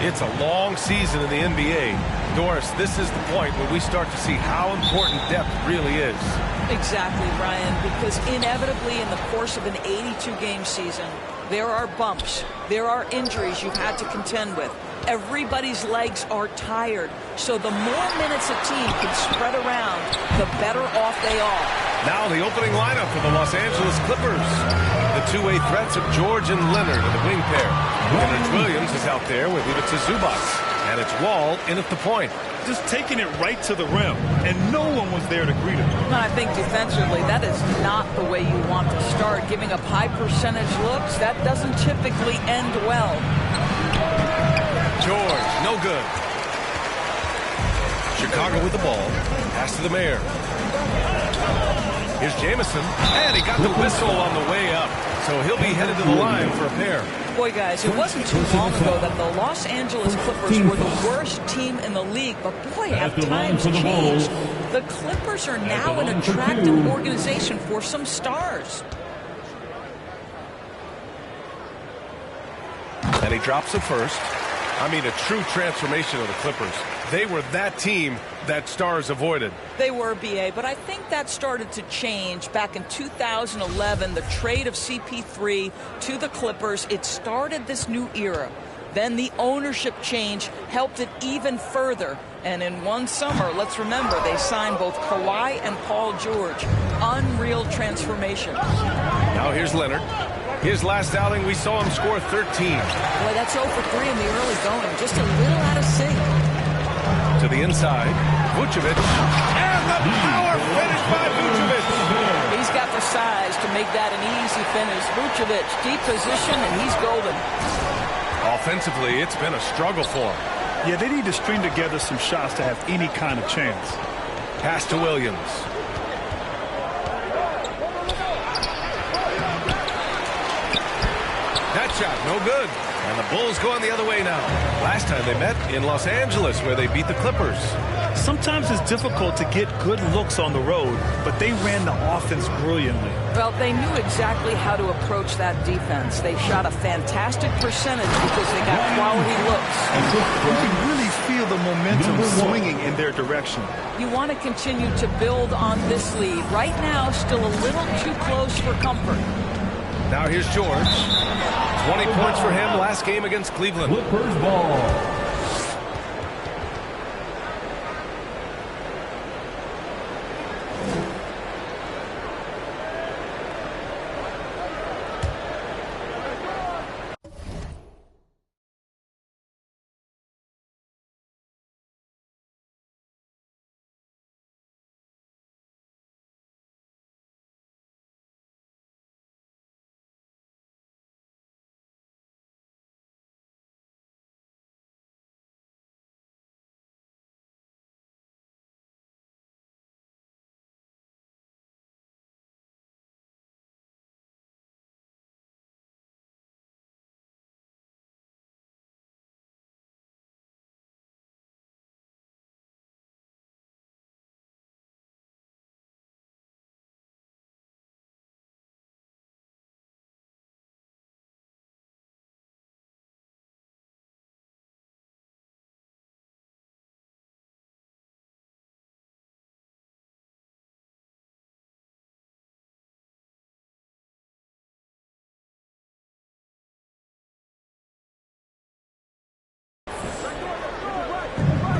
It's a long season in the NBA. Doris, this is the point where we start to see how important depth really is. Exactly, Ryan, because inevitably in the course of an 82-game season, there are bumps, there are injuries you've had to contend with. Everybody's legs are tired, so the more minutes a team can spread around, the better off they are. Now the opening lineup for the Los Angeles Clippers. The two-way threats of George and Leonard in the wing pair. Leonard Williams is out there with Ivica Zubac. And it's Wall in at the point. Just taking it right to the rim, and no one was there to greet him. I think defensively, that is not the way you want to start. Giving up high percentage looks, that doesn't typically end well. George, no good. Chicago with the ball. Pass to the mayor. Here's Jamison. And he got the whistle on the way up. So he'll be headed to the line for a pair. Boy, guys, it wasn't too long ago that the Los Angeles Clippers were the worst team in the league. But, boy, have times changed. The Clippers are now an attractive organization for some stars. And he drops it first. I mean, a true transformation of the Clippers. They were that team that stars avoided. They were, B.A., but I think that started to change back in 2011, the trade of CP3 to the Clippers. It started this new era. Then the ownership change helped it even further. And in one summer, let's remember, they signed both Kawhi and Paul George. Unreal transformation. Now here's Leonard. His last outing, we saw him score 13. Boy, that's 0 for 3 in the early going. Just a little out of sync. To the inside, Vucevic. And the power finish by Vucevic. He's got the size to make that an easy finish. Vucevic, deep position, and he's golden. Offensively, it's been a struggle for him. Yeah, they need to string together some shots to have any kind of chance. Pass to Williams. That shot, no good. And the Bulls going the other way now. Last time they met in Los Angeles, where they beat the Clippers. Sometimes it's difficult to get good looks on the road, but they ran the offense brilliantly. Well, they knew exactly how to approach that defense. They shot a fantastic percentage because they got quality looks. You can really feel the momentum swinging in their direction. You want to continue to build on this lead. Right now, still a little too close for comfort. Now here's George. 20 points for him last game against Cleveland. Clippers ball.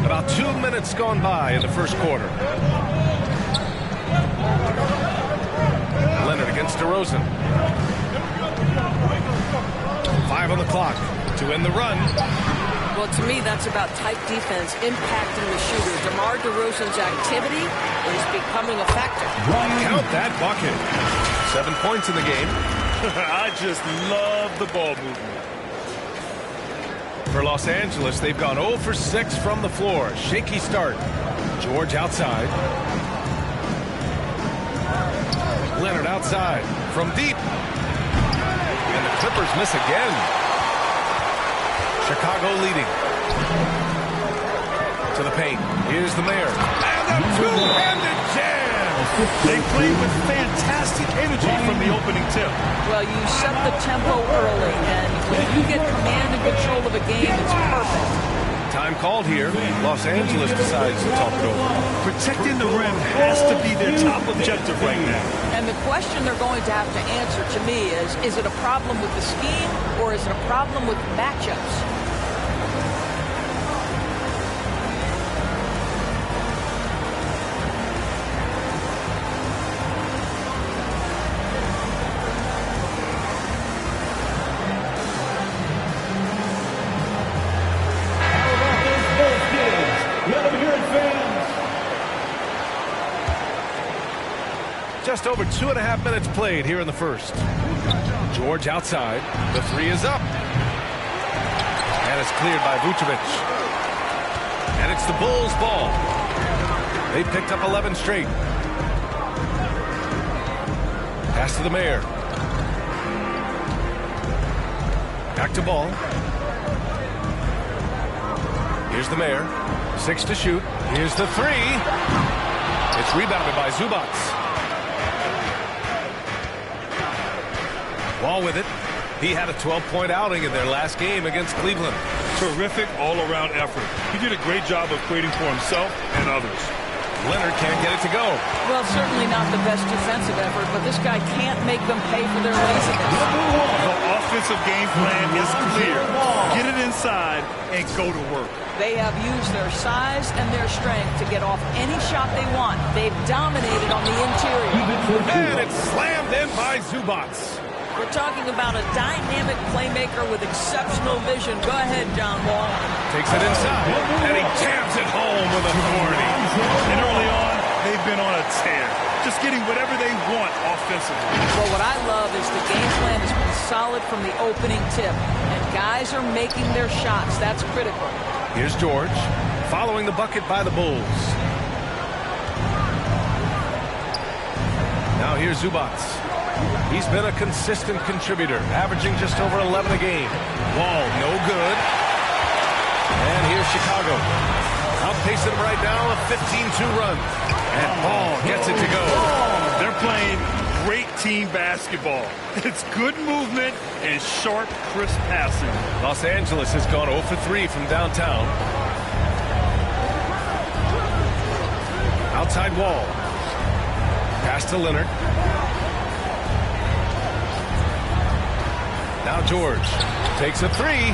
About 2 minutes gone by in the first quarter. Leonard against DeRozan. 5 on the clock to end the run. Well, to me, that's about tight defense impacting the shooter. DeMar DeRozan's activity is becoming a factor. Count that bucket. 7 points in the game. I just love the ball movement. For Los Angeles, they've gone 0 for 6 from the floor. Shaky start. George outside. Leonard outside from deep. And the Clippers miss again. Chicago leading. To the paint. Here's the mayor. And a two-handed jam. They played with fantastic energy from the opening tip. Well, you set the tempo early, and when you get command and control of a game, it's perfect. Time called here. Los Angeles decides to talk it over. Protecting the rim has to be their top objective right now. And the question they're going to have to answer to me is it a problem with the scheme or is it a problem with matchups? Just over 2.5 minutes played here in the first. George outside. The three is up. And it's cleared by Vucevic. And it's the Bulls' ball. They picked up 11 straight. Pass to the Mayor. Back to ball. Here's the Mayor. 6 to shoot. Here's the three. It's rebounded by Zubac. Wall with it. He had a 12-point outing in their last game against Cleveland. Terrific all-around effort. He did a great job of creating for himself and others. Leonard can't get it to go. Well, certainly not the best defensive effort, but this guy can't make them pay for their laziness. The offensive game plan is clear. Get it inside and go to work. They have used their size and their strength to get off any shot they want. They've dominated on the interior. And it's slammed in by Zubac. We're talking about a dynamic playmaker with exceptional vision. Go ahead, John Wall. Takes it inside, and he jams it home with authority. And early on, they've been on a tear, just getting whatever they want offensively. Well, what I love is the game plan has been solid from the opening tip, and guys are making their shots. That's critical. Here's George, following the bucket by the Bulls. Now here's Zubac. He's been a consistent contributor, averaging just over 11 a game. Wall, no good. And here's Chicago. Outpacing him right now, a 15-2 run. And Ball gets it to go. They're playing great team basketball. It's good movement and sharp, crisp passing. Los Angeles has gone 0 for 3 from downtown. Outside Wall. Pass to Leonard. Now George takes a three,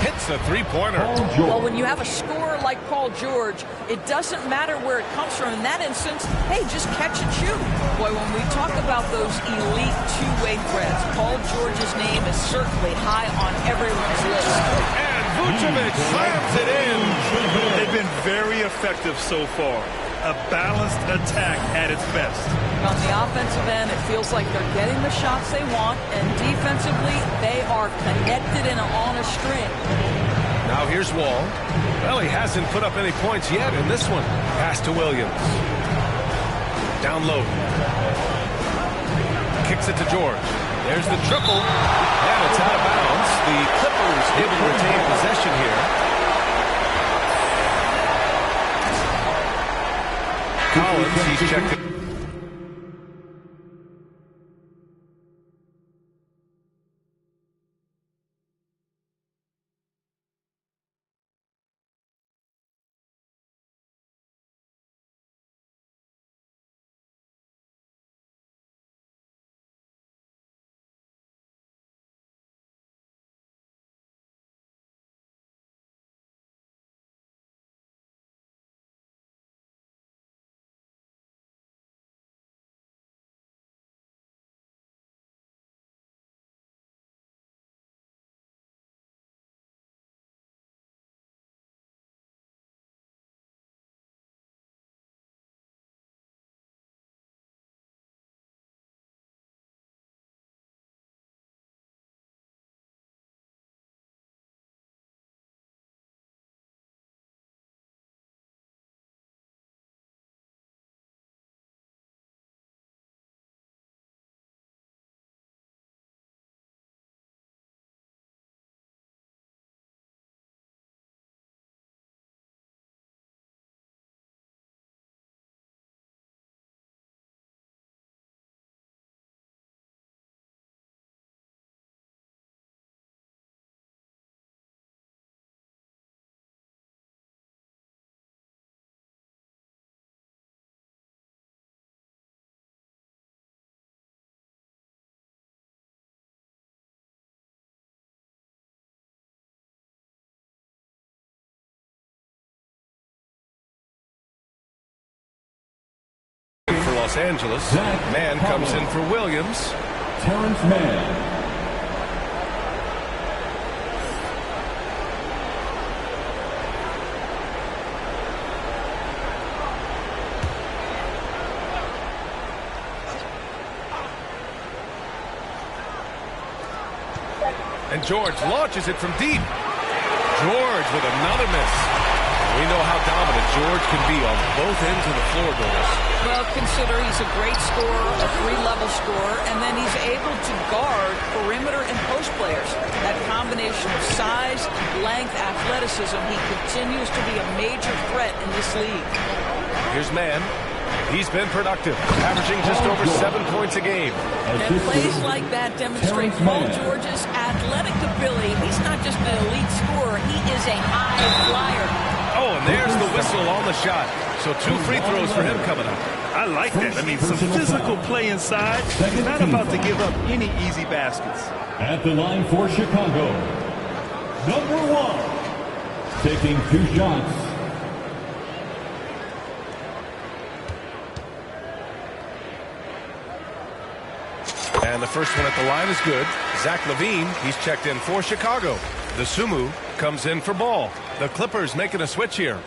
hits a three-pointer. Well, when you have a scorer like Paul George, it doesn't matter where it comes from. In that instance, hey, just catch and shoot. Boy, when we talk about those elite two-way threats, Paul George's name is certainly high on everyone's list. And Vucevic slams it in. They've been very effective so far. A balanced attack at its best. On the offensive end, it feels like they're getting the shots they want, and defensively, they are connected and on a string. Now here's Wall. Well, he hasn't put up any points yet in this one. Pass to Williams. Down low. Kicks it to George. There's the triple, and it's out of bounds. The Clippers able to retain possession here. Collins, he's checked it. Los Angeles. Man comes in for Williams. Terrence Mann. And George launches it from deep. George with another miss. We know how dominant George can be on both ends of the floor, Doris. Well, consider he's a great scorer, a three-level scorer, and then he's able to guard perimeter and post players. That combination of size, length, athleticism, he continues to be a major threat in this league. Here's Mann. He's been productive, averaging just over 7 points a game. And plays like that demonstrate Paul George's athletic ability. He's not just an elite scorer, he is a high flyer. Oh, and there's the whistle on the shot. So 2 free throws for him coming up. I like that. I mean, some physical play inside. He's not about to give up any easy baskets. At the line for Chicago, number 1, taking 2 shots. And the first one at the line is good. Zach LaVine, he's checked in for Chicago. The Sumu comes in for Ball. The Clippers making a switch here.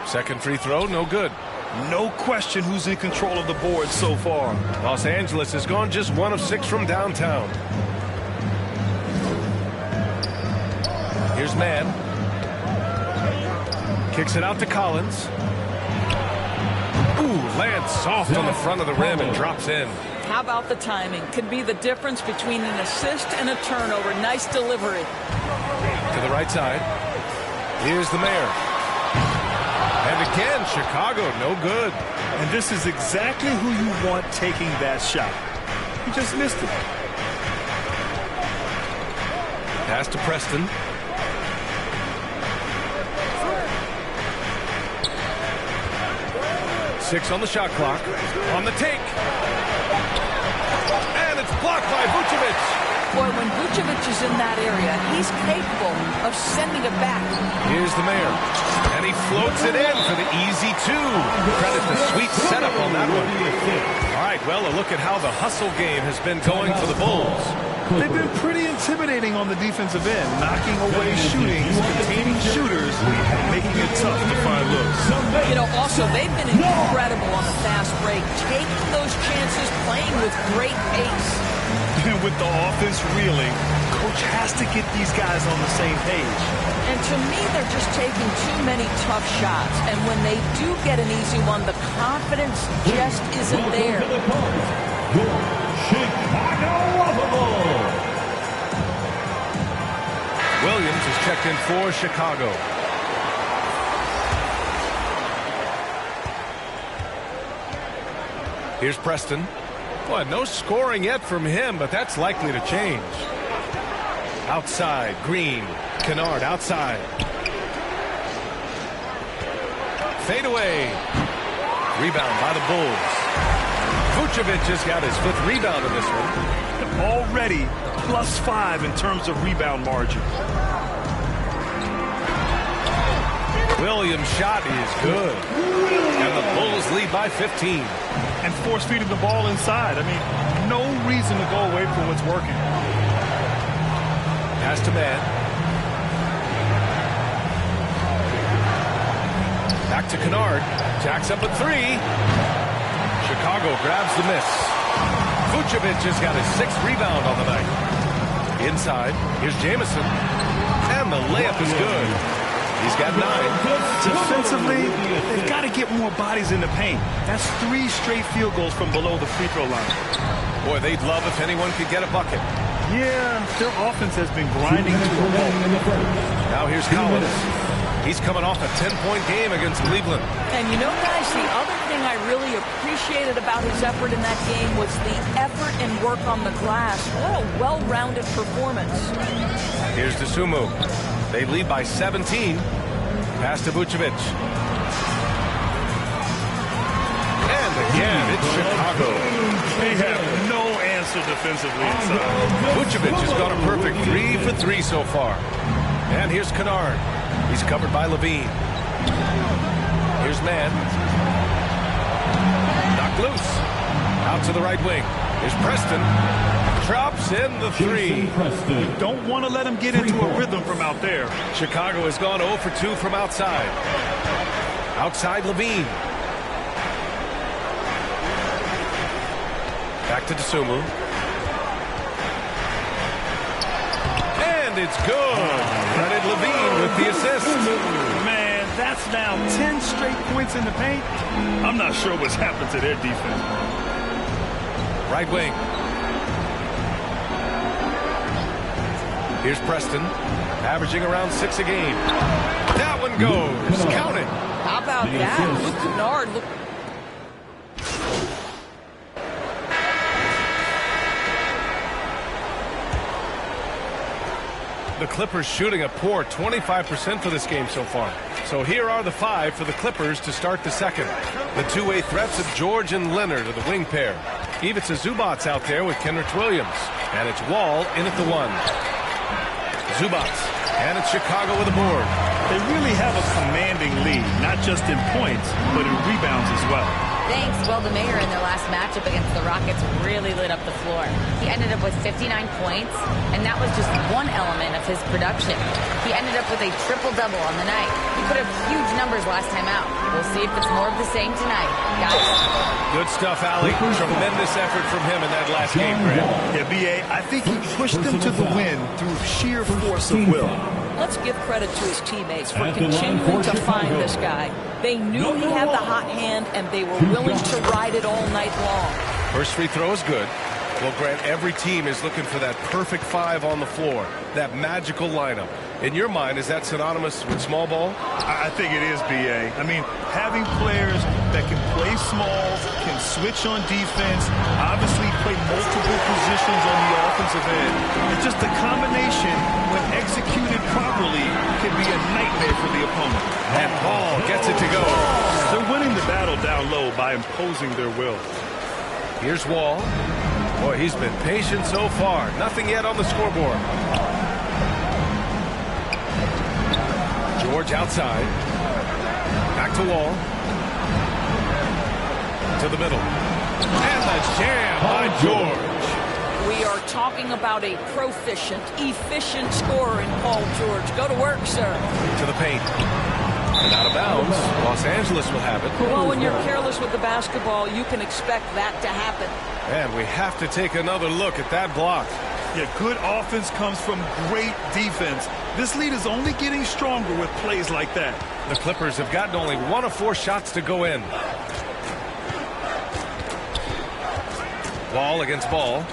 Second free throw, no good. No question who's in control of the board so far. Los Angeles has gone just 1 of 6 from downtown. Here's Mann. Kicks it out to Collins. Ooh, lands soft on the front of the rim and drops in. How about the timing? Could be the difference between an assist and a turnover. Nice delivery. To the right side. Here's the mayor. And again, Chicago, no good. And this is exactly who you want taking that shot. He just missed it. Pass to Preston. Six on the shot clock. On the take. And it's blocked by Vucevic. Boy, when Vucevic is in that area, he's capable of sending it back. Here's the mayor. And he floats it in for the easy 2. Credit the sweet setup on that one. All right, well, a look at how the hustle game has been going for the Bulls. They've been pretty intimidating on the defensive end, knocking away shootings, containing shooters, making it tough to find looks. You know, also, they've been incredible on the fast break, taking those chances, playing with great pace. And with the offense reeling, coach has to get these guys on the same page. And to me, they're just taking too many tough shots. And when they do get an easy one, the confidence just isn't there. Your Chicago Bulls. Williams is checked in for Chicago. Here's Preston. Well, no scoring yet from him, but that's likely to change. Outside, Green. Kennard outside. Fade away. Rebound by the Bulls. Vucevic has got his 5th rebound in this one. Already +5 in terms of rebound margin. Williams' shot is good. And the Bulls lead by 15. And force feeding the ball inside. I mean, no reason to go away from what's working. Pass to Mann. Back to Kennard. Jacks up at 3. Chicago grabs the miss. Vucevic has got his 6th rebound on the night. Inside, here's Jamison. And the layup is good. He's got 9. Defensively, they've got to get more bodies in the paint. That's 3 straight field goals from below the free throw line. Boy, they'd love if anyone could get a bucket. Yeah, their offense has been grinding to a halt. Now here's Collins. He's coming off a 10-point game against Cleveland. And you know, guys, the other thing I really appreciated about his effort in that game was the effort and work on the glass. What a well-rounded performance. Here's Dosunmu. They lead by 17. Pass to Vucevic. And again. It's Chicago. They have no answer defensively inside. Vucevic has got a perfect 3 for 3 so far. And here's Kennard. He's covered by Levine. Here's Mann. Knocked loose. Out to the right wing. Here's Preston. Drops in the 3. Don't want to let him get into a rhythm from out there. Chicago has gone 0 for 2 from outside. Outside Levine. Back to Dosunmu. And it's good. Credit Levine with the assist. Man, that's now 10 straight points in the paint. I'm not sure what's happened to their defense. Right wing. Here's Preston, averaging around 6 a game. That one goes. Count it. How about that? Luke Kennard. Look. The Clippers shooting a poor 25% for this game so far. So here are the 5 for the Clippers to start the second. The two-way threats of George and Leonard are the wing pair. Ivica Zubac's out there with Kenrich Williams. And it's Wall in at the 1. Zubac. And it's Chicago with a board. They really have a commanding lead, not just in points, but in rebounds as well. Thanks. Well, the mayor in their last matchup against the Rockets really lit up the floor. He ended up with 59 points, and that was just one element of his production. He ended up with a triple-double on the night. He put up huge numbers last time out. We'll see if it's more of the same tonight, guys. Good stuff, Allie. Tremendous effort from him in that last game, Grant. Yeah, B.A., I think he pushed them to the win through sheer force of will. Let's give credit to his teammates for continuing to find this guy. They knew he had the hot hand, and they were willing to ride it all night long. First free throw is good. Well, Grant, every team is looking for that perfect 5 on the floor, that magical lineup. In your mind, is that synonymous with small ball? I think it is, B.A. I mean, having players that can play smalls, can switch on defense, obviously play multiple positions on the offensive end. It's just a combination, when executed properly, can be a nightmare for the opponent. And Paul gets it to go. They're winning the battle down low by imposing their will. Here's Wall. Boy, he's been patient so far. Nothing yet on the scoreboard. George outside. Back to Wall. To the middle. And the jam by George. We are talking about a proficient, efficient scorer in Paul George. Go to work, sir. To the paint. And out of bounds. Los Angeles will have it. Well, when you're careless with the basketball, you can expect that to happen. And we have to take another look at that block. Yeah, good offense comes from great defense. This lead is only getting stronger with plays like that. The Clippers have gotten only 1 of 4 shots to go in. Wall against Ball.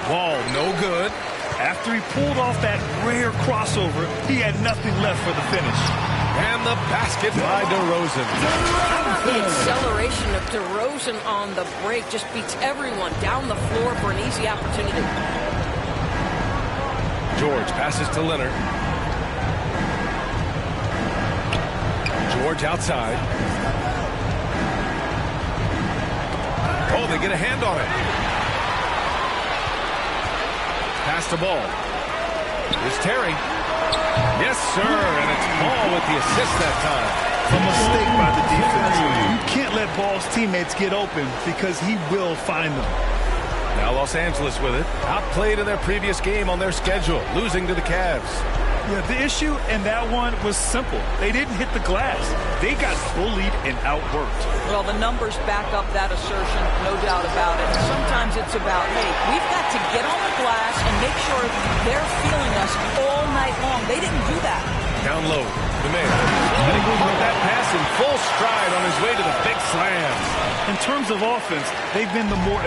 Wall, no good. After he pulled off that rare crossover, he had nothing left for the finish. And the basket by DeRozan. The acceleration of DeRozan on the break just beats everyone down the floor for an easy opportunity. George passes to Leonard. George outside. Oh, they get a hand on it. Pass the ball. Here's Terry. Yes, sir, and it's Ball with the assist that time. A mistake by the defense. You can't let Ball's teammates get open because he will find them. Now Los Angeles with it. Outplayed in their previous game on their schedule, losing to the Cavs. Yeah, the issue in that one was simple. They didn't hit the glass. They got bullied and outworked. Well, the numbers back up that assertion, no doubt about it. Sometimes it's about, hey, we've got to get on the glass and make sure they're feeling us all night long. They didn't do that. Down low, the man. And he caught that pass in full stride on his way to the big slam. In terms of offense, they've been the more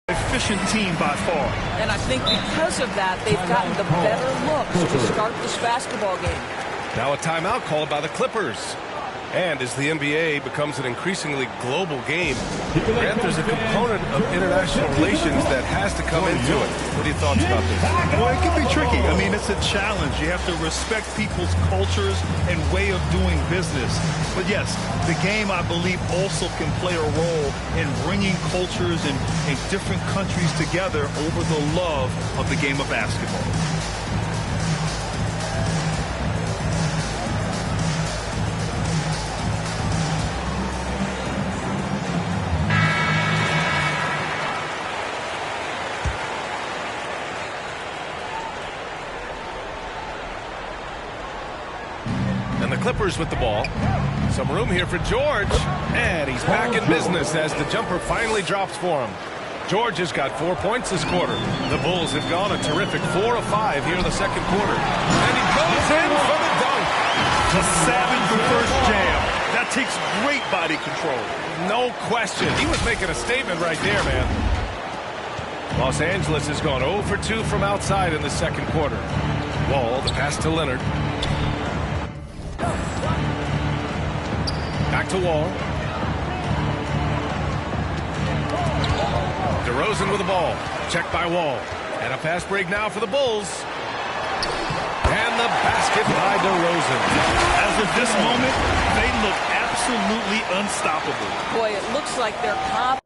Efficient team by far. And I think because of that, they've gotten the better looks to start this basketball game. Now a timeout called by the Clippers. And as the NBA becomes an increasingly global game, Grant, there's a component of international relations that has to come into it. What are your thoughts about this? Well, it can be tricky. I mean, it's a challenge. You have to respect people's cultures and way of doing business. But yes, the game, I believe, also can play a role in bringing cultures in different countries together over the love of the game of basketball. And the Clippers with the ball. Some room here for George. And he's back in business as the jumper finally drops for him. George has got 4 points this quarter. The Bulls have gone a terrific 4 of 5 here in the second quarter. And he goes in for the dunk. A savage reverse jam. That takes great body control. No question. He was making a statement right there, man. Los Angeles has gone 0 for 2 from outside in the second quarter. Wall, the pass to Leonard. Back to Wall. DeRozan with the ball. Checked by Wall. And a fast break now for the Bulls. And the basket by DeRozan. As of this moment, they look absolutely unstoppable. Boy, it looks like they're confident.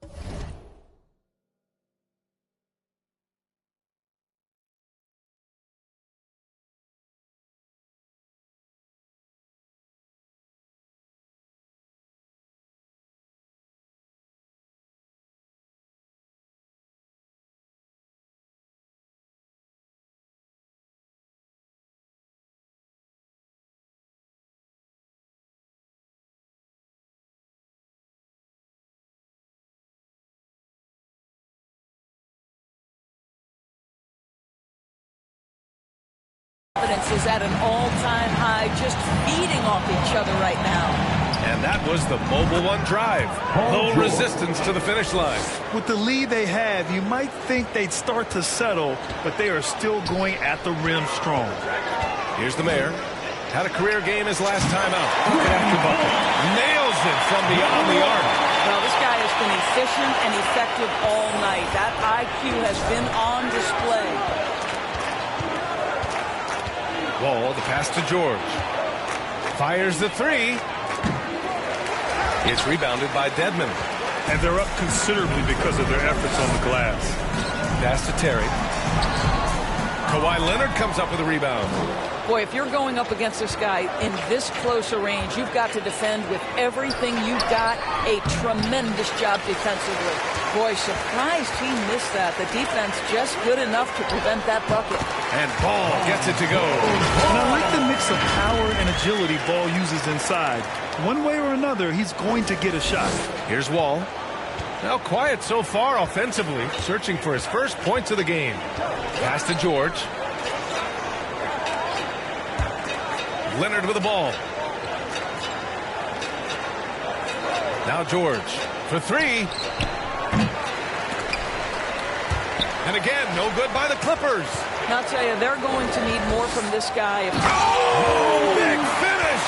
Is at an all-time high, just feeding off each other right now. And that was the Mobile One drive. Low resistance to the finish line. With the lead they have, you might think they'd start to settle, but they are still going at the rim strong. Here's the mayor. Had a career game his last time out. Bucket after bucket. Nails it from beyond the arc. Well, this guy has been efficient and effective all night. That IQ has been on display. Wall, the pass to George. Fires the three. It's rebounded by Dedmon. And they're up considerably because of their efforts on the glass. Pass to Terry. Kawhi Leonard comes up with a rebound. Boy, if you're going up against this guy in this close a range, you've got to defend with everything you've got. A tremendous job defensively. Boy, surprised he missed that. The defense just good enough to prevent that bucket. And Ball gets it to go. And I like the mix of power and agility Ball uses inside. One way or another, he's going to get a shot. Here's Wall. Now quiet so far offensively, searching for his first points of the game. Pass to George. Leonard with the ball. Now George for three. And again, no good by the Clippers. Now, I'll tell you, they're going to need more from this guy. Oh, big finish!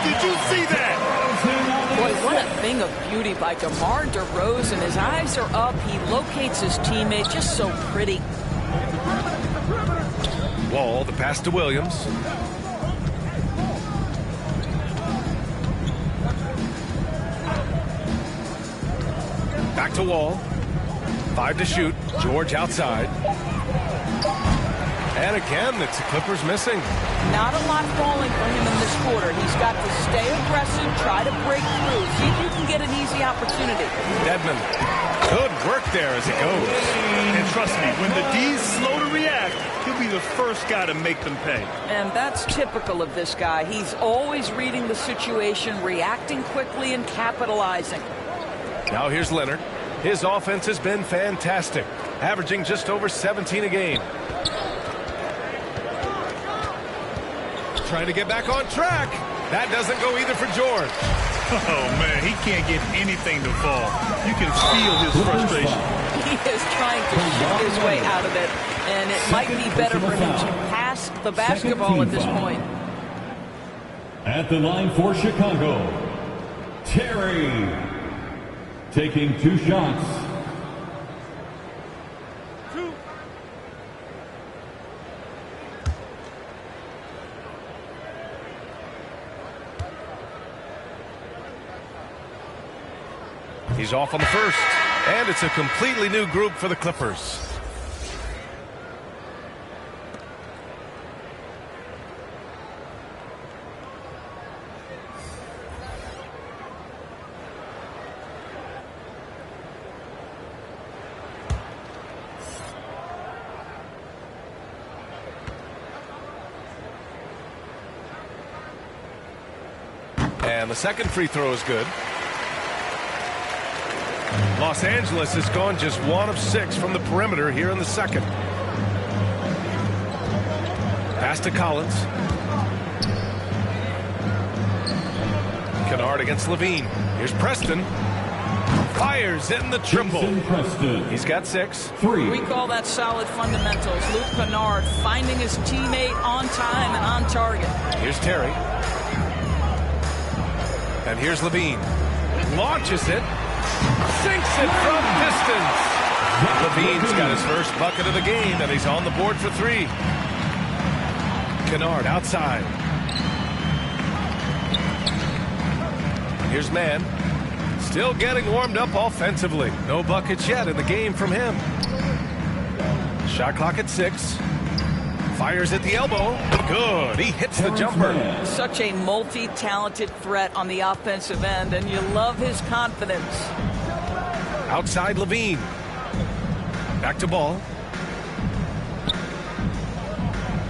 Did you see that? Boy, what a thing of beauty by DeMar DeRozan. His eyes are up. He locates his teammate. Just so pretty. Wall, the pass to Williams. Back to Wall. 5 to shoot. George outside. And again, it's the Clippers missing. Not a lot falling for him in this quarter. He's got to stay aggressive, try to break through, see if you can get an easy opportunity. Dedmon, good work there as it goes. And trust me, when the D's slow to react, he'll be the first guy to make them pay. And that's typical of this guy. He's always reading the situation, reacting quickly, and capitalizing. Now here's Leonard. His offense has been fantastic, averaging just over 17 a game. Trying to get back on track. That doesn't go either for George. Oh, man, he can't get anything to fall. You can feel his frustration. He is trying to shoot his way out of it, and it might be better for him to pass the basketball at this point. At the line for Chicago, Terry, taking 2 shots. He's off on the first, and it's a completely new group for the Clippers. And the second free throw is good. Los Angeles has gone just 1 of 6 from the perimeter here in the second. Pass to Collins. Kennard against Levine. Here's Preston. Fires in the triple. He's got 6. 3. We call that solid fundamentals. Luke Kennard finding his teammate on time and on target. Here's Terry. And here's Levine. Launches it. Sinks it from distance. Levine's got his first bucket of the game, and he's on the board for 3. Kennard outside. Here's Mann. Still getting warmed up offensively. No buckets yet in the game from him. Shot clock at 6. Fires at the elbow. Good. He hits the jumper. Such a multi-talented threat on the offensive end, and you love his confidence. Outside Levine. Back to Ball.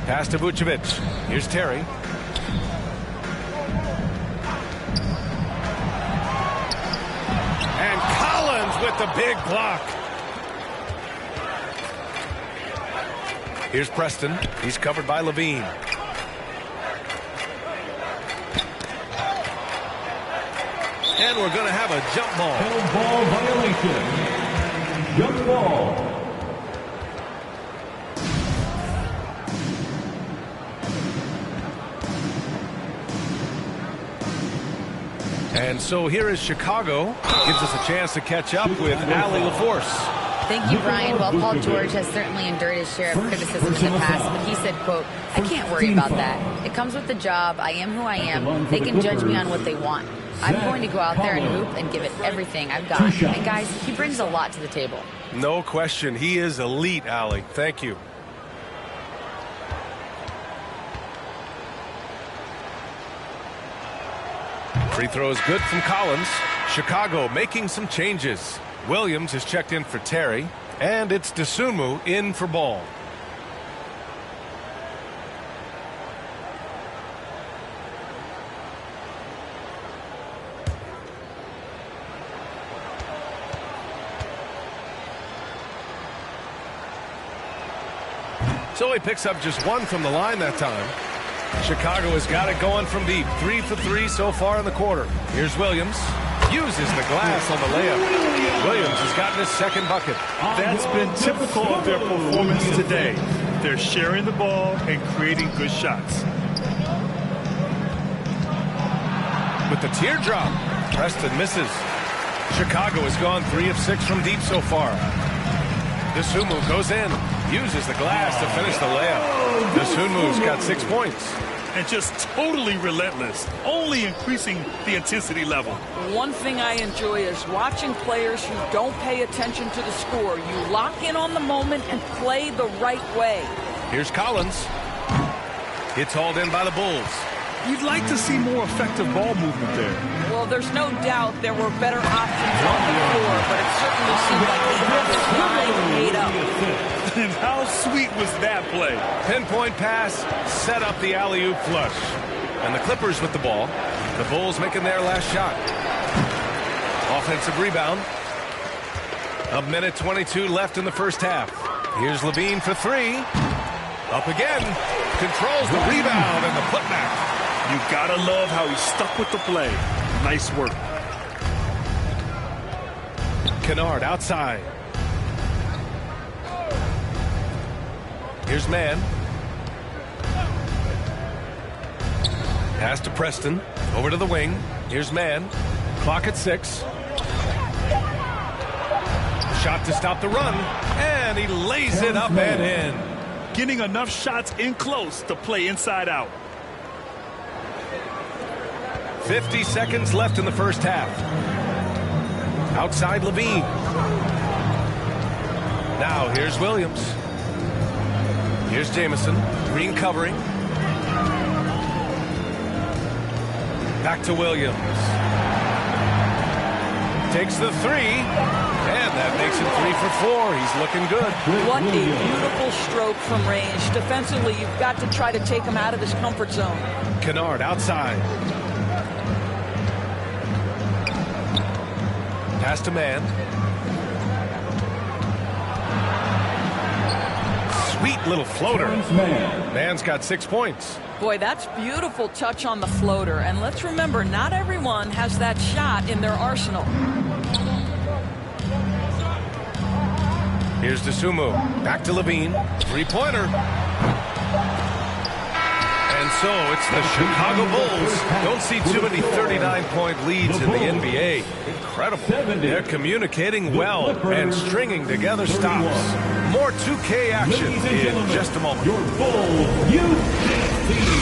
Pass to Vucevic. Here's Terry. And Collins with the big block. Here's Preston. He's covered by Levine. And we're going to have a jump ball. Held ball violation. Jump ball. And so here is Chicago. Gives us a chance to catch up with Allie LaForce. Thank you, Brian. Well, Paul George has certainly endured his share of criticism in the past, but he said, quote, "I can't worry about that. It comes with the job. I am who I am. They can judge me on what they want. I'm going to go out there and hoop and give it everything I've got." And guys, he brings a lot to the table. No question. He is elite, Allie. Thank you. Free throw is good from Collins. Chicago making some changes. Williams is checked in for Terry, and it's Dosunmu in for Ball. So he picks up just 1 from the line that time. Chicago has got it going from deep. 3 for 3 so far in the quarter. Here's Williams. Uses the glass on the layup. Williams has gotten his second bucket. That's been typical of their performance today. They're sharing the ball and creating good shots. With the teardrop, Preston misses. Chicago has gone 3 of 6 from deep so far. Dosunmu goes in. Uses the glass to finish the layup. Dosunmu's got 6 points. And just totally relentless, only increasing the intensity level. One thing I enjoy is watching players who don't pay attention to the score. You lock in on the moment and play the right way. Here's Collins. It's hauled in by the Bulls. You'd like to see more effective ball movement there. Well, there's no doubt there were better options on the floor, but it certainly seemed like he had his mind made up. And how sweet was that play? Pinpoint pass, set up the alley-oop flush. And the Clippers with the ball. The Bulls making their last shot. Offensive rebound. 1:22 left in the first half. Here's Levine for 3. Up again. Controls the rebound and the putback. You gotta love how he stuck with the play. Nice work. Kennard outside. Here's Mann. Pass to Preston. Over to the wing. Here's Mann. Clock at 6. Shot to stop the run. And he lays it up and in. Getting enough shots in close to play inside out. 50 seconds left in the first half. Outside Levine. Now here's Williams. Here's Jamison. Green covering. Back to Williams. Takes the 3. And that makes him 3 for 4. He's looking good. What a beautiful stroke from range. Defensively, you've got to try to take him out of his comfort zone. Kennard outside. Pass to Mann. Sweet little floater. Mann's got 6 points. Boy, that's beautiful touch on the floater. And let's remember, not everyone has that shot in their arsenal. Here's Dosunmu. Back to Levine. 3-pointer. And so it's the Chicago Bulls. Don't see too many 39-point leads in the NBA. Incredible. They're communicating well and stringing together stops. More 2K action in just a moment. Your Bulls Youth team.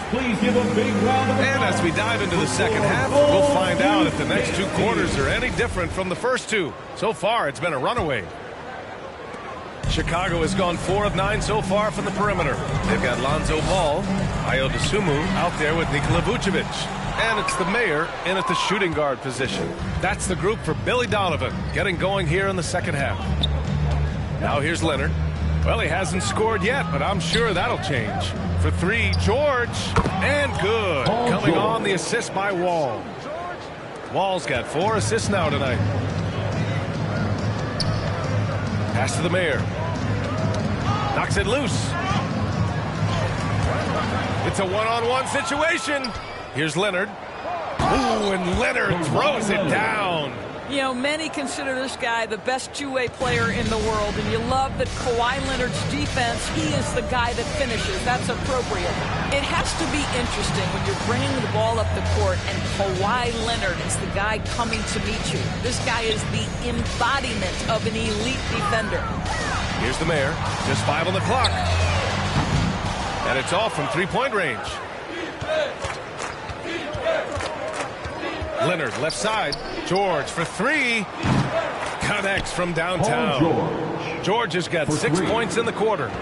Please give a big round of applause. And as we dive into the second half, we'll find out if the next 2 quarters are any different from the first 2. So far, it's been a runaway. Chicago has gone 4 of 9 so far from the perimeter. They've got Lonzo Ball, Ayo Dosunmu out there with Nikola Vucevic. And it's the mayor in at the shooting guard position. That's the group for Billy Donovan getting going here in the second half. Now here's Leonard. Well, he hasn't scored yet, but I'm sure that'll change. For 3, George, and good. Coming on the assist by Wall. Wall's got 4 assists now tonight. Pass to the mayor. Knocks it loose. It's a one-on-one situation. Here's Leonard. Ooh, and Leonard throws it down. You know, many consider this guy the best two-way player in the world, and you love that Kawhi Leonard's defense, he is the guy that finishes. That's appropriate. It has to be interesting when you're bringing the ball up the court and Kawhi Leonard is the guy coming to meet you. This guy is the embodiment of an elite defender. Here's the mayor. Just 5 on the clock. And it's all from 3-point range. Leonard, left side. George for 3. Connects from downtown. George has got 6 points in the quarter.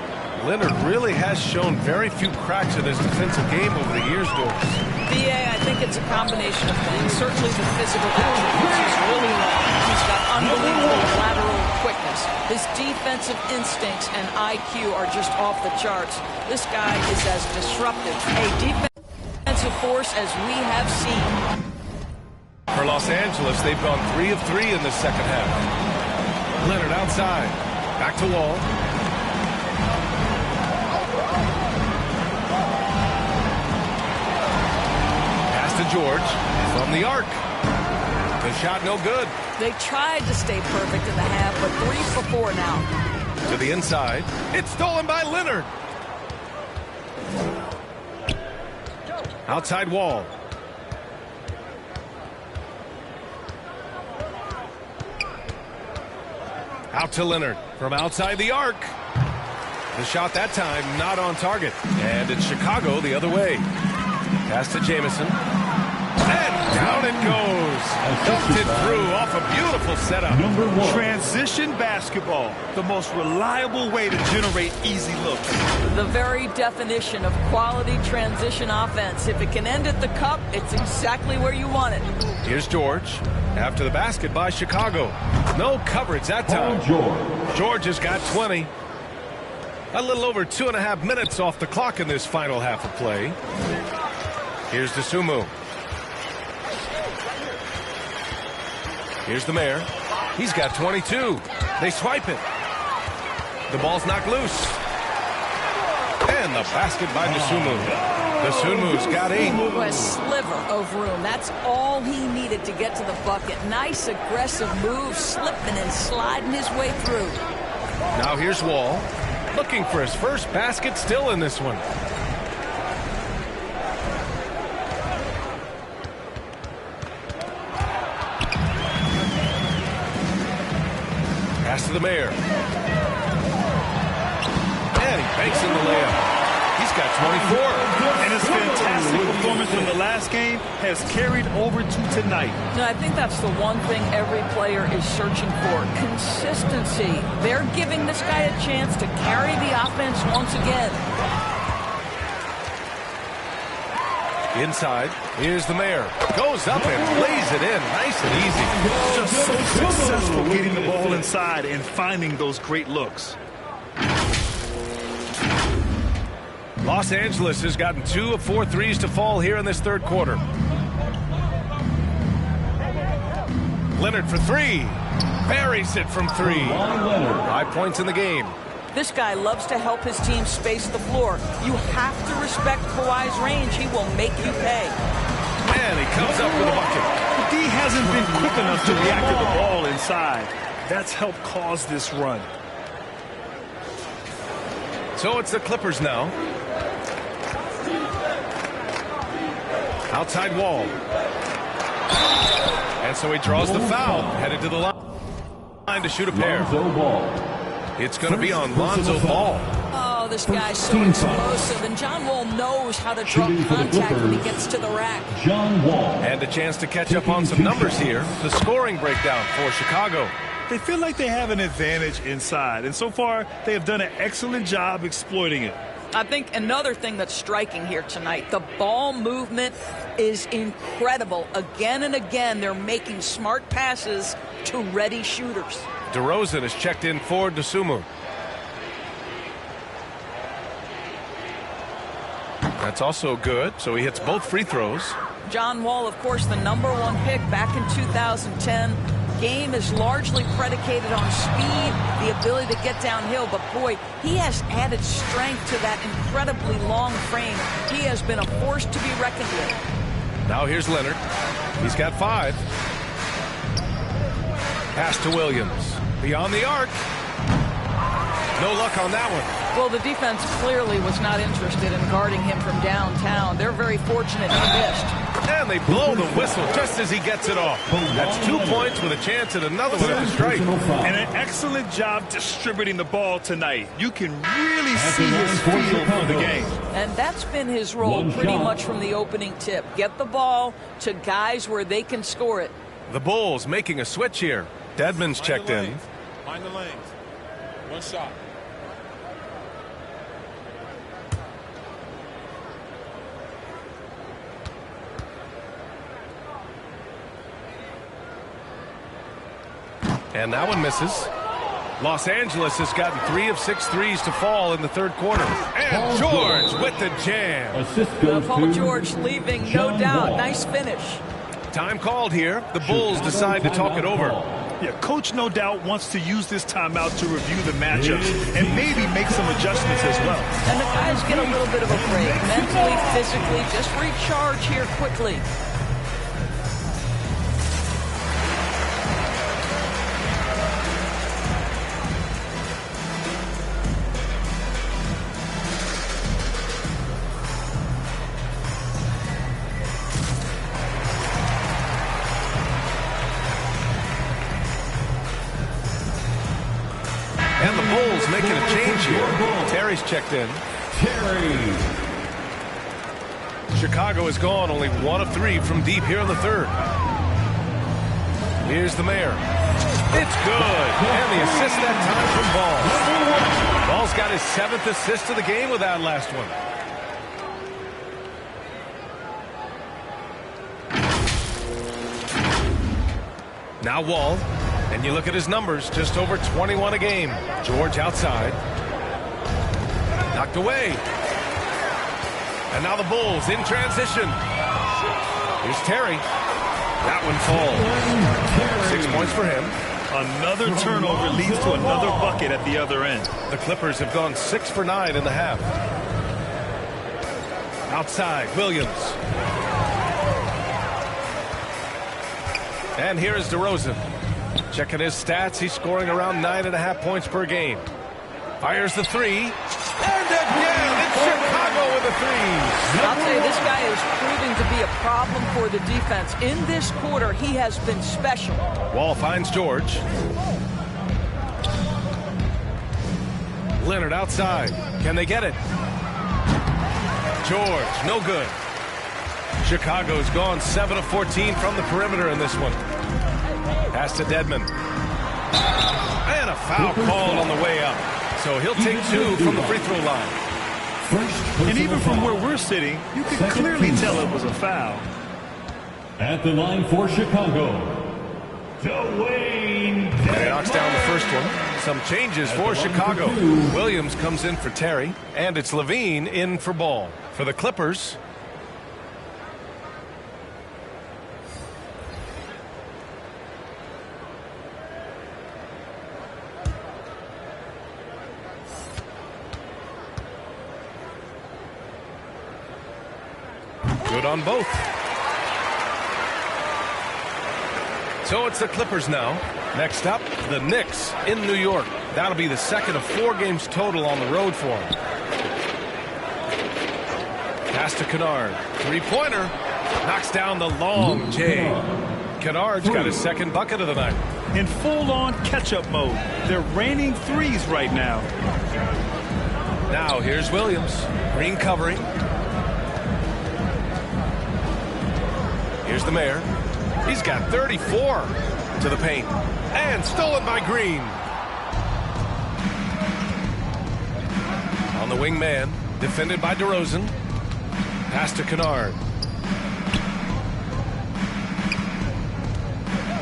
Leonard really has shown very few cracks in his defensive game over the years, Doris. B.A., I think it's a combination of things. Certainly the physical attributes. He's really long. He's got unbelievable lateral quickness. His defensive instincts and IQ are just off the charts. This guy is as disruptive a defensive force as we have seen. For Los Angeles, they've gone 3 of 3 in the second half. Leonard outside. Back to Wall. Pass to George from the arc. The shot no good. They tried to stay perfect in the half, but 3 for 4 now. To the inside. It's stolen by Leonard. Outside Wall. Out to Leonard from outside the arc. The shot that time not on target. And it's Chicago the other way. Pass to Jamison. And down it goes. Dunked it through off a beautiful setup. Transition basketball, the most reliable way to generate easy looks. The very definition of quality transition offense. If it can end at the cup, it's exactly where you want it. Here's George. After the basket by Chicago. No coverage that time. George has got 20. A little over 2.5 minutes off the clock in this final half of play. Here's Dosunmu. Here's the mayor. He's got 22. They swipe it. The ball's knocked loose. And the basket by Dosunmu. Dosunmu's got 8. A sliver of room. That's all he needed to get to the bucket. Nice aggressive move, slipping and sliding his way through. Now here's Wall, looking for his first basket, still in this one. Pass to the mayor. And he banks in the layup. He's got 24. And his fantastic performance from the last game has carried over to tonight. No, I think that's the one thing every player is searching for. Consistency. They're giving this guy a chance to carry the offense once again. Inside, here's the mayor. Goes up and lays it in. Nice and easy. Just so successful getting the ball inside and finding those great looks. Los Angeles has gotten 2 of 4 threes to fall here in this third quarter. Leonard for 3. Buries it from 3. 5 points in the game. This guy loves to help his team space the floor. You have to respect Kawhi's range. He will make you pay. And he comes up with a bucket. The D hasn't been quick enough to react to the ball inside. That's helped cause this run. So it's the Clippers now. Outside Wall. And so he draws the foul. Headed to the line to shoot a pair. It's going to be on Lonzo Ball. Oh, this guy's so explosive, and John Wall knows how to draw contact when he gets to the rack. John Wall. And a chance to catch up on some numbers here. The scoring breakdown for Chicago. They feel like they have an advantage inside, and so far they have done an excellent job exploiting it. I think another thing that's striking here tonight, the ball movement is incredible. Again and again, they're making smart passes to ready shooters. DeRozan is checked in for Dosunmu. That's also good, so he hits both free throws. John Wall, of course, the #1 pick back in 2010. Game is largely predicated on speed, the ability to get downhill, but boy, he has added strength to that incredibly long frame. He has been a force to be reckoned with. Now here's Leonard. He's got 5. Pass to Williams. Beyond the arc. No luck on that one. Well, the defense clearly was not interested in guarding him from downtown. They're very fortunate he missed. And they blow the whistle just as he gets it off. That's 2 points with a chance at another one at the strike. And an excellent job distributing the ball tonight. You can really see his feel for the game. And that's been his role pretty much from the opening tip. Get the ball to guys where they can score it. The Bulls making a switch here. Dedmon's checked in. Find the lanes. One shot. And that one misses. Los Angeles has gotten 3 of 6 threes to fall in the third quarter. And George with the jam. Assist goes Paul to George leaving, no John doubt. Wall. Nice finish. Time called here. The Bulls decide to talk it over. Yeah, Coach no doubt wants to use this timeout to review the matchups and maybe make some adjustments as well. And the guys get a little bit of a break. Mentally, physically, just recharge here quickly. And the Bulls making a change here. Terry's checked in. Terry. Chicago is gone only 1 of 3 from deep here in the third. Here's the mayor. It's good. And the assist that time from Ball. Ball's got his 7th assist of the game with that last one. Now Wall. And you look at his numbers, just over 21 a game. George outside. Knocked away. And now the Bulls in transition. Here's Terry. That one falls. 6 points for him. Another turnover leads to another bucket at the other end. The Clippers have gone 6 for 9 in the half. Outside, Williams. And here is DeRozan. Checking his stats, he's scoring around 9.5 points per game. Fires the three. And again, it's Chicago with the threes. I'll tell you, this guy is proving to be a problem for the defense. In this quarter, he has been special. Wall finds George. Leonard outside. Can they get it? George, no good. Chicago's gone 7 of 14 from the perimeter in this one. Pass to Dedmon. And a foul called on the way up. So he'll take 2 from the free throw line. And even from where we're sitting, you can clearly tell it was a foul. At the line for Chicago, Dwayne And he knocks down the first one. Some changes for Chicago. Williams comes in for Terry, and it's Levine in for Ball. For the Clippers, good on both. So it's the Clippers now. Next up, the Knicks in New York. That'll be the second of 4 games total on the road for them. Pass to Kennard. Three-pointer. Knocks down the long J. Kennard's got his second bucket of the night. In full-on catch-up mode. They're raining threes right now. Now here's Williams. Green covering. Here's the mayor. He's got 34 to the paint. And stolen by Green. On the wing man. Defended by DeRozan. Pass to Kennard.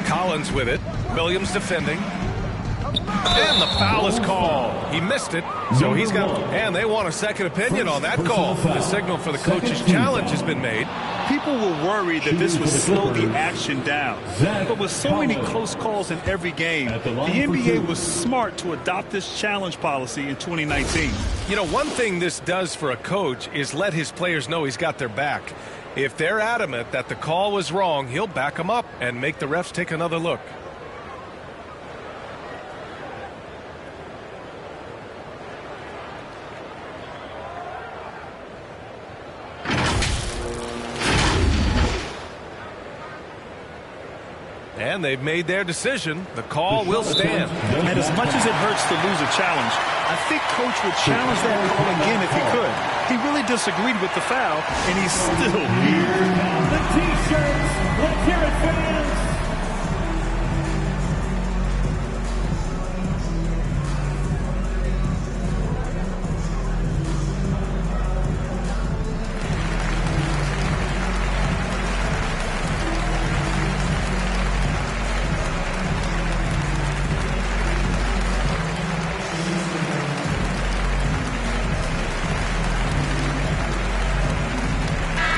Collins with it. Williams defending. And the foul is called. He missed it, so he's got... And they want a second opinion on that call. The signal for the coach's challenge has been made. People were worried that this would slow the action down. But with so many close calls in every game, the NBA was smart to adopt this challenge policy in 2019. You know, one thing this does for a coach is let his players know he's got their back. If they're adamant that the call was wrong, he'll back them up and make the refs take another look. And they've made their decision. The call will stand. And as much as it hurts to lose a challenge, I think Coach would challenge that call again if he could. He really disagreed with the foul, and he's still here. The T-shirts. Let's hear it, fans.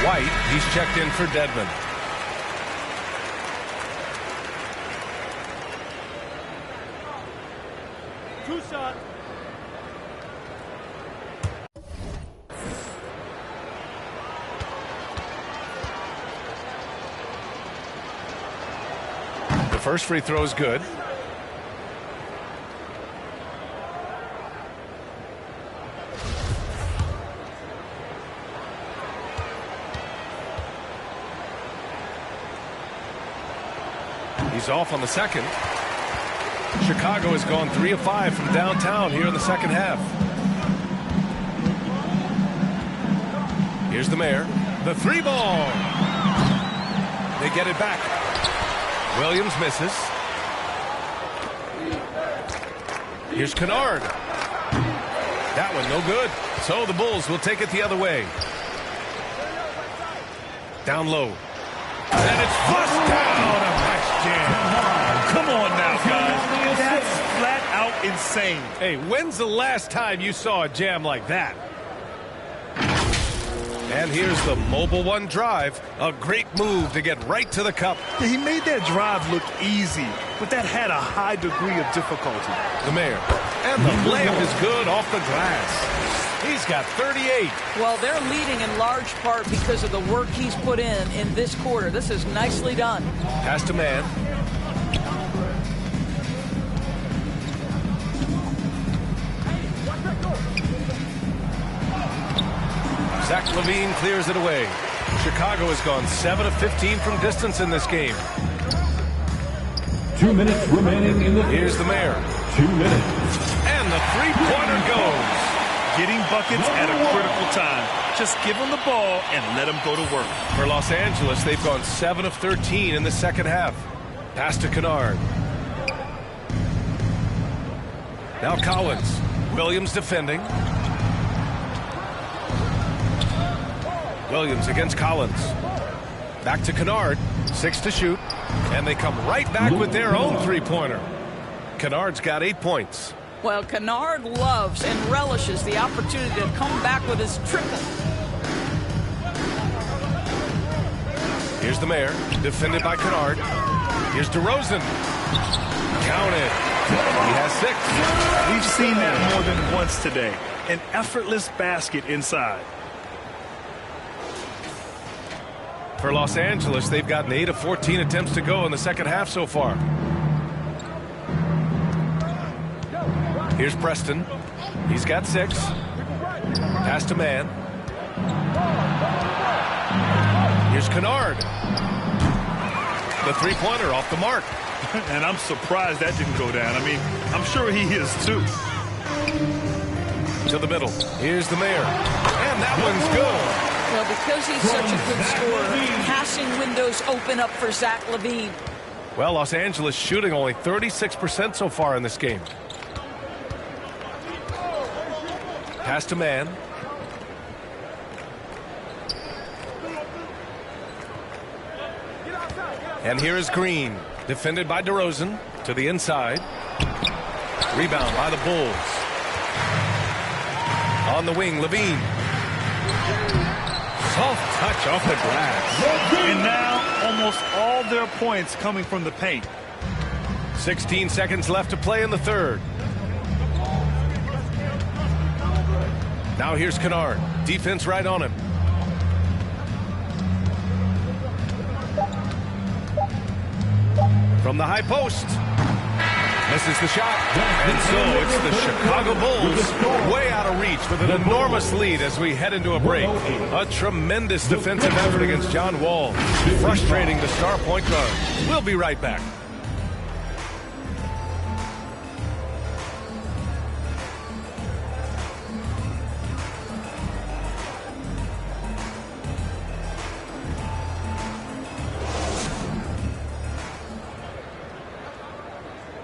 White, he's checked in for Dedmon. Two shot. The first free throw is good. He's off on the second. Chicago has gone 3 of 5 from downtown here in the second half. Here's the mayor. The 3 ball. They get it back. Williams misses. Here's Kennard. That one no good. So the Bulls will take it the other way. Down low. And it's flushed down. A nice jam. Come on now, guys. That's flat out insane. Hey, when's the last time you saw a jam like that? And here's the Mobile One drive. A great move to get right to the cup. Yeah, he made that drive look easy, but that had a high degree of difficulty. The Mayor. And the layup is good off the glass. He's got 38. Well, they're leading in large part because of the work he's put in this quarter. This is nicely done. Pass to man. Zach LaVine clears it away. Chicago has gone 7 of 15 from distance in this game. 2 minutes remaining in the Here's the Mayor. 2 minutes. And the three-pointer goes. Getting buckets at a critical time. Just give him the ball and let him go to work. For Los Angeles, they've gone 7 of 13 in the second half. Pass to Kennard. Now Collins. Williams defending. Williams against Collins. Back to Kennard. 6 to shoot. And they come right back with their own three-pointer. Kennard's got 8 points. Well, Kennard loves and relishes the opportunity to come back with his triple. Here's the Mayor. Defended by Kennard. Here's DeRozan. Count it. He has 6. We've seen that more than once today. An effortless basket inside. For Los Angeles, they've gotten 8 of 14 attempts to go in the second half so far. Here's Preston. He's got 6. Pass to man. Here's Kennard. The three-pointer off the mark. And I'm surprised that didn't go down. I mean, I'm sure he is too. To the middle. Here's the Mayor. And that one's good. Well, because he's such a good scorer, passing windows open up for Zach LaVine. Well, Los Angeles shooting only 36% so far in this game. Pass to man. And here is Green. Defended by DeRozan. To the inside. Rebound by the Bulls. On the wing, LaVine. Soft touch off the glass. And now almost all their points coming from the paint. 16 seconds left to play in the third. Now here's Kennard. Defense right on him. From the high post. Misses the shot. And so it's the Chicago Bulls way out of reach with an enormous lead as we head into a break. A tremendous defensive effort against John Wall. Frustrating the star point guard. We'll be right back.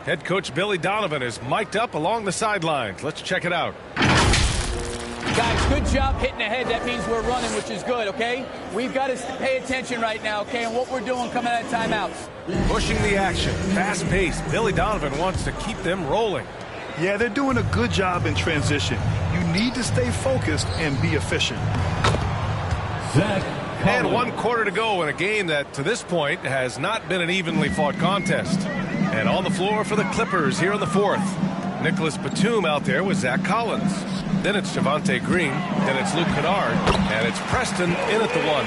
Head coach Billy Donovan is mic'd up along the sidelines. Let's check it out. Guys, good job hitting ahead. That means we're running, which is good, okay? We've got to pay attention right now, okay, and what we're doing coming out of timeouts. Pushing the action, fast-paced. Billy Donovan wants to keep them rolling. Yeah, they're doing a good job in transition. You need to stay focused and be efficient. And 1 quarter to go in a game that, to this point, has not been an evenly fought contest. And on the floor for the Clippers here in the fourth. Nicholas Batum out there with Zach Collins. Then it's Javonte Green. Then it's Luke Kennard. And it's Preston in at the 1.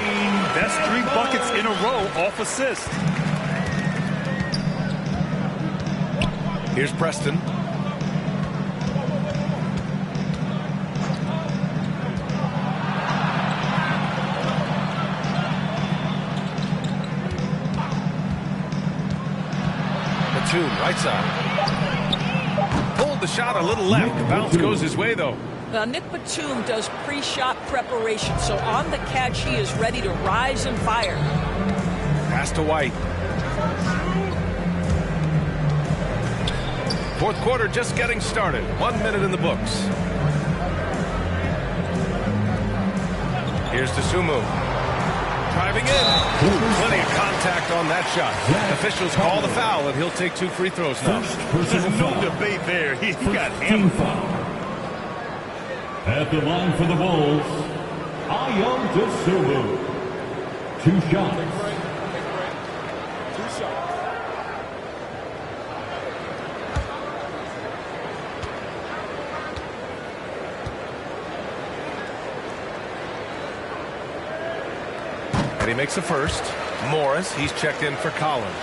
That's 3 buckets in a row off assist. Here's Preston. Batum, right side. Pulled the shot a little left. The bounce goes his way, though. Now, Nick Batum does pre-shot preparation, so on the catch, he is ready to rise and fire. Pass to White. Fourth quarter just getting started. 1 minute in the books. Here's Dosunmu. Driving in. Plenty of contact on that shot. Officials call the foul, and he'll take 2 free throws now. There's no debate there. He got hammered. At the line for the Bulls, Ayo Dosunmu. 2 shots. Take a break. 2 shots. And he makes the first. Morris, he's checked in for Collins.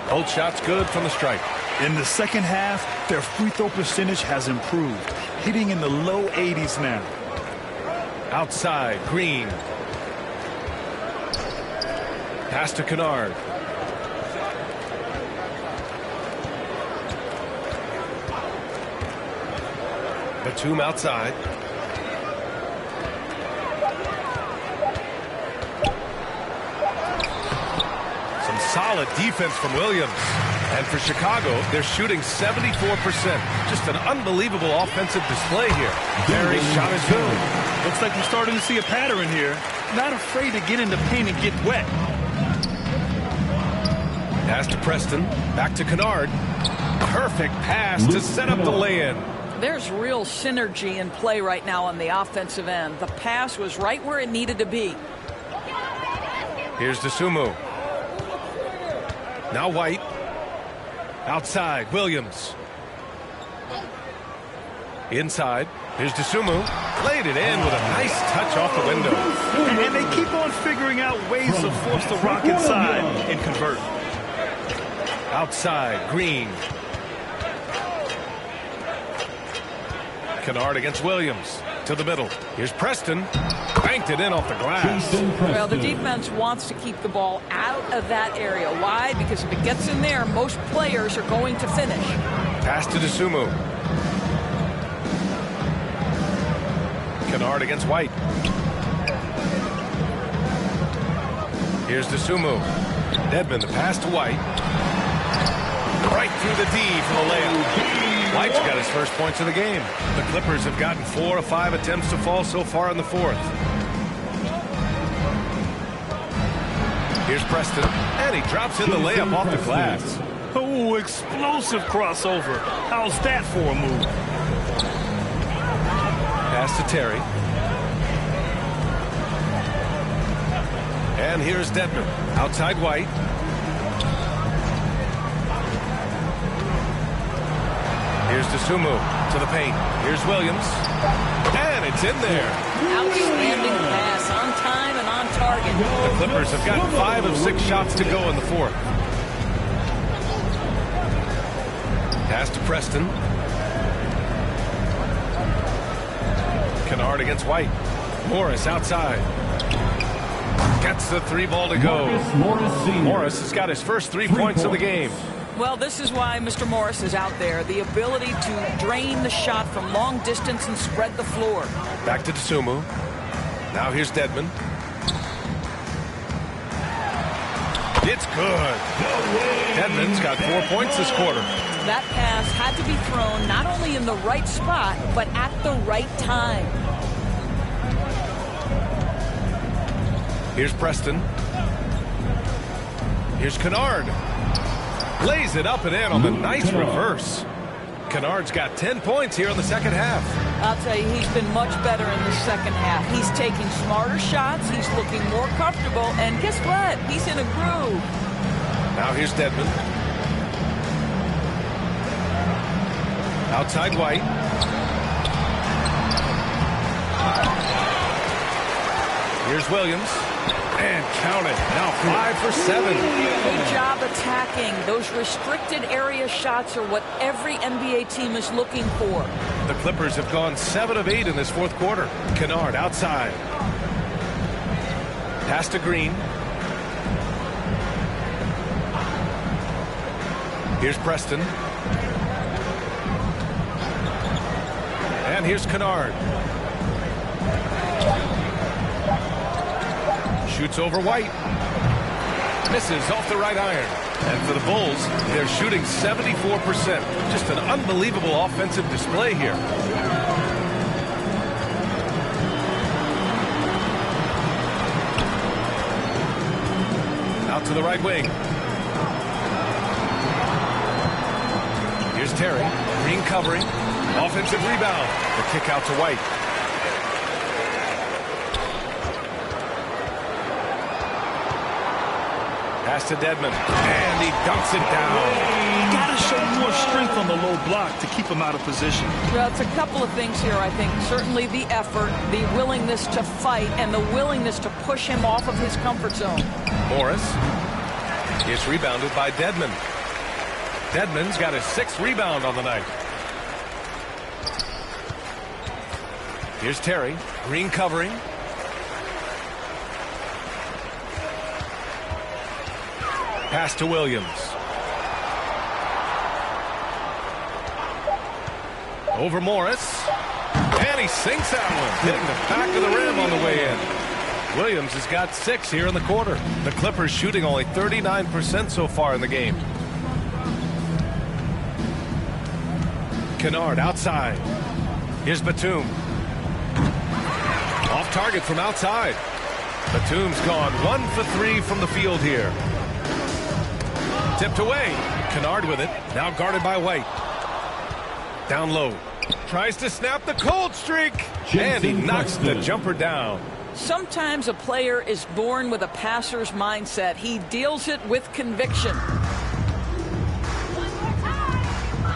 Both shots good from the stripe. In the second half, their free throw percentage has improved, hitting in the low 80s now. Outside, Green. Pass to Kennard. Batum outside. Some solid defense from Williams. And for Chicago, they're shooting 74%. Just an unbelievable offensive display here. Barry's shot is good. Looks like we're starting to see a pattern here. Not afraid to get in the paint and get wet. Pass to Preston. Back to Kennard. Perfect pass to set up the lay-in. There's real synergy in play right now on the offensive end. The pass was right where it needed to be. Here's Dosunmu. Now White. Outside, Williams. Inside, here's Dosunmu. Played it in with a nice touch off the window. And they keep on figuring out ways to force the rock inside and convert. Outside, Green. Kennard against Williams. To the middle. Here's Preston. Banked it in off the glass. Well, the defense wants to keep the ball out of that area. Why? Because if it gets in there, most players are going to finish. Pass to Dosunmu. Kennard against White. Here's Dosunmu. Dedmon, the pass to White. Right through the D for the layup. White's got his first points of the game. The Clippers have gotten 4 of 5 attempts to fall so far in the fourth. Here's Preston, and he drops in the layup off the glass. Oh, explosive crossover. How's that for a move? Pass to Terry. And here's Dedmon. Outside White. Here's Dosunmu to the paint. Here's Williams. And it's in there. Outstanding pass on time and on target. The Clippers have gotten 5 of 6 shots to go in the fourth. Pass to Preston. Kennard against White. Morris outside. Gets the 3 ball to go. Morris has got his first 3 points of the game. Well, this is why Mr. Morris is out there. The ability to drain the shot from long distance and spread the floor. Back to Dosunmu. Now here's Dedmon. It's good. Dedmon's got 4 points this quarter. That pass had to be thrown not only in the right spot, but at the right time. Here's Preston. Here's Kennard. Lays it up and in on the nice reverse. Kennard's got 10 points here in the second half. I'll tell you, he's been much better in the second half. He's taking smarter shots. He's looking more comfortable. And guess what? He's in a groove. Now here's Dedmon. Outside White. Here's Williams. And count it. Now 5 for 7. Good job attacking. Those restricted area shots are what every NBA team is looking for. The Clippers have gone 7 of 8 in this fourth quarter. Kennard outside. Pass to Green. Here's Preston. And here's Kennard. Shoots over White. Misses off the right iron. And for the Bulls, they're shooting 74%. Just an unbelievable offensive display here. Out to the right wing. Here's Terry. Green covering. Offensive rebound. The kick out to White. Pass to Dedmon. And he dunks it down. Got to show more strength on the low block to keep him out of position. Well, it's a couple of things here, I think. Certainly the effort, the willingness to fight, and the willingness to push him off of his comfort zone. Morris is rebounded by Dedmon. Dedmon's got his 6th rebound on the night. Here's Terry. Green covering. Pass to Williams. Over Morris. And he sinks that one, hitting the back of the rim on the way in. Williams has got 6 here in the quarter. The Clippers shooting only 39% so far in the game. Kennard outside. Here's Batum. Off target from outside. Batum's gone 1 for 3 from the field here. Tipped away. Kennard with it. Now guarded by White. Down low. Tries to snap the cold streak. And he knocks the jumper down. Sometimes a player is born with a passer's mindset. He deals it with conviction.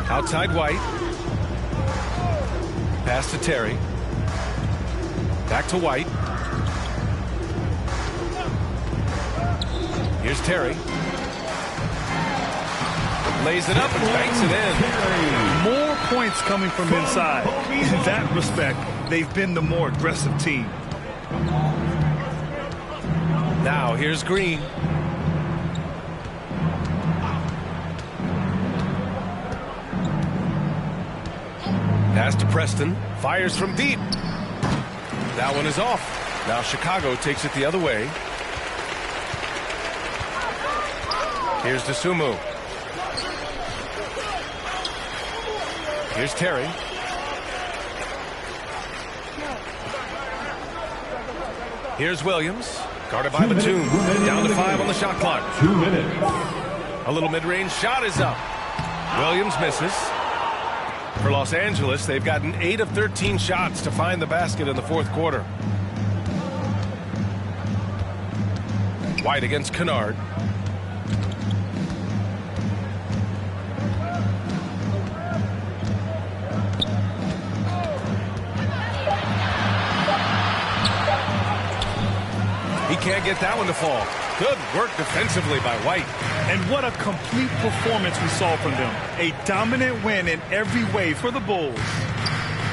Outside White. Pass to Terry. Back to White. Here's Terry. Lays it up and banks it in. More points coming from inside. In that respect, they've been the more aggressive team. Now here's Green. Pass to Preston. Fires from deep. That one is off. Now Chicago takes it the other way. Here's Dosunmu. Here's Terry. Here's Williams. Guarded by Batum. Down to 5 on the shot clock. 2 minutes. A little mid-range shot is up. Williams misses. For Los Angeles, they've gotten 8 of 13 shots to find the basket in the 4th quarter. White against Kennard. He can't get that one to fall. Good work defensively by White. And what a complete performance we saw from them. A dominant win in every way for the Bulls.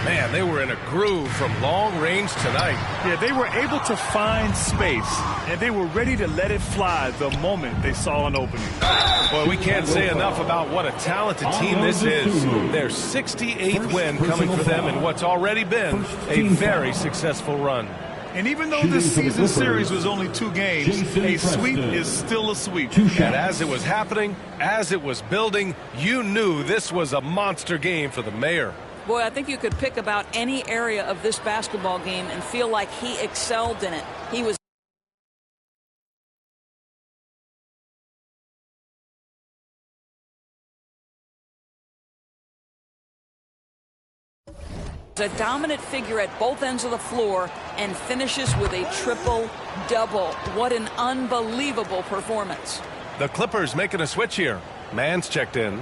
Man, they were in a groove from long range tonight. Yeah, they were able to find space, and they were ready to let it fly the moment they saw an opening. Boy, we can't say enough about what a talented team this is. Their 68th win coming for them in what's already been a very successful run. And even though this season series was only 2 games, a sweep is still a sweep. And as it was happening, as it was building, you knew this was a monster game for the mayor. Boy, I think you could pick about any area of this basketball game and feel like he excelled in it. He was a dominant figure at both ends of the floor and finishes with a triple-double. What an unbelievable performance. The Clippers making a switch here. Mann's checked in.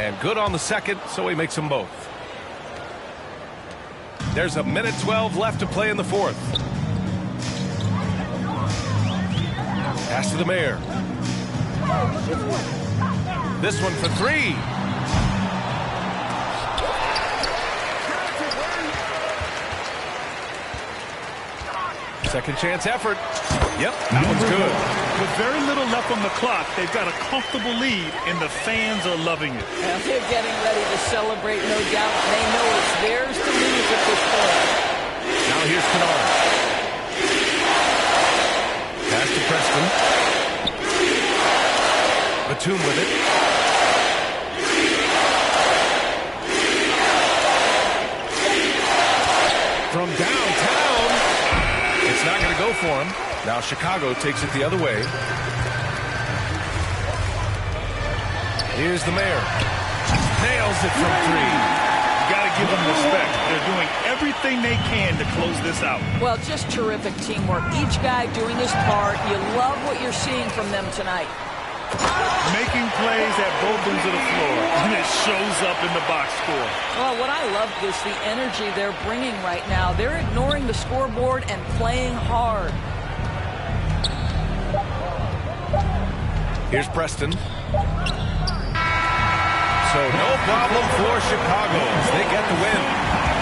And good on the second, so he makes them both. There's 1:12 left to play in the 4th. Pass to the mayor. This one for 3. Second chance effort. Yep, that one's good. With very little left on the clock, they've got a comfortable lead, and the fans are loving it. And they're getting ready to celebrate, no doubt. They know it's theirs to lose at this point. Now here's Kennard. Pass to Preston. tune with it. From downtown, it's not going to go for him. Now Chicago takes it the other way. Here's the mayor. Nails it from three. You got to give them respect. They're doing everything they can to close this out. Well, just terrific teamwork. Each guy doing his part. You love what you're seeing from them tonight. Making plays at both ends of the floor, and it shows up in the box score. Well, what I love is the energy they're bringing right now. They're ignoring the scoreboard and playing hard. Here's Preston. So no problem for Chicago. They get the win.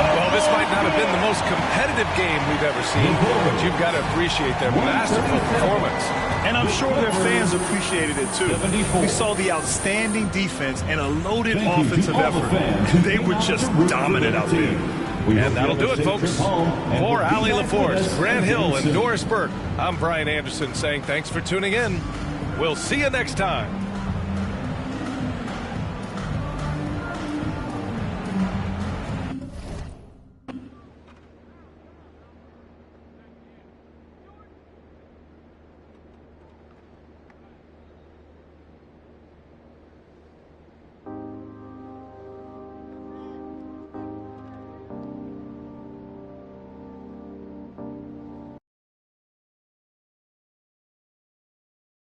Well, this might not have been the most competitive game we've ever seen, but you've got to appreciate their masterful performance. And I'm sure their fans appreciated it, too. We saw the outstanding defense and a loaded offensive effort. They were just dominant out there. And that'll do it, folks. For Allie LaForce, Grant Hill, and Doris Burke, I'm Brian Anderson saying thanks for tuning in. We'll see you next time.